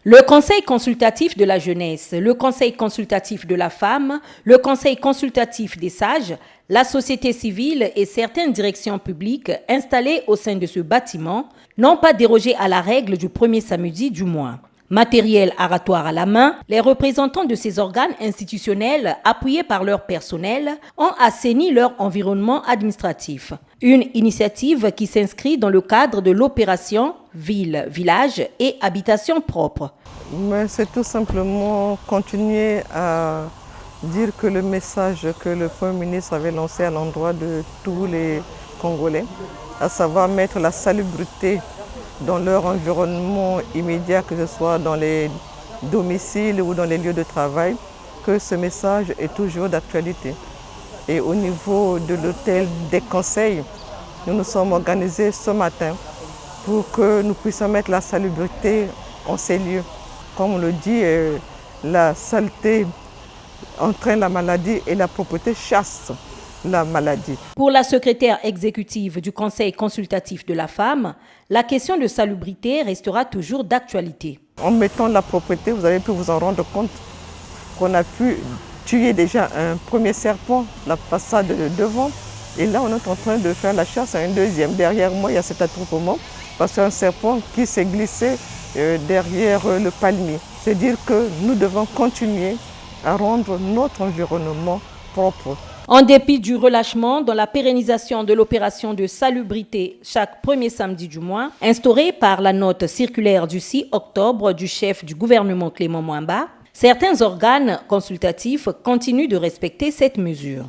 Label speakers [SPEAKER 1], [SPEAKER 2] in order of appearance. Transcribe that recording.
[SPEAKER 1] Le Conseil consultatif de la jeunesse, le Conseil consultatif de la femme, le Conseil consultatif des sages, la société civile et certaines directions publiques installées au sein de ce bâtiment n'ont pas dérogé à la règle du premier samedi du mois. Matériel aratoire à la main, les représentants de ces organes institutionnels, appuyés par leur personnel, ont assaini leur environnement administratif. Une initiative qui s'inscrit dans le cadre de l'opération Ville, Village et Habitation propre.
[SPEAKER 2] Mais c'est tout simplement continuer à dire que le message que le Premier ministre avait lancé à l'endroit de tous les Congolais, à savoir mettre la salubrité dans leur environnement immédiat, que ce soit dans les domiciles ou dans les lieux de travail, que ce message est toujours d'actualité. Et au niveau de l'hôtel des conseils, nous nous sommes organisés ce matin pour que nous puissions mettre la salubrité en ces lieux. Comme on le dit, la saleté entraîne la maladie et la propreté chasse la maladie.
[SPEAKER 1] Pour la secrétaire exécutive du Conseil consultatif de la femme, la question de salubrité restera toujours d'actualité.
[SPEAKER 2] En mettant la propreté, vous avez pu vous en rendre compte qu'on a pu tuer déjà un premier serpent, la façade de devant. Et là, on est en train de faire la chasse à un deuxième. Derrière moi, il y a cet attroupement parce qu'un serpent qui s'est glissé derrière le palmier. C'est dire que nous devons continuer à rendre notre environnement propre.
[SPEAKER 1] En dépit du relâchement dans la pérennisation de l'opération de salubrité chaque premier samedi du mois, instaurée par la note circulaire du 6 octobre du chef du gouvernement Clément Mwamba, certains organes consultatifs continuent de respecter cette mesure.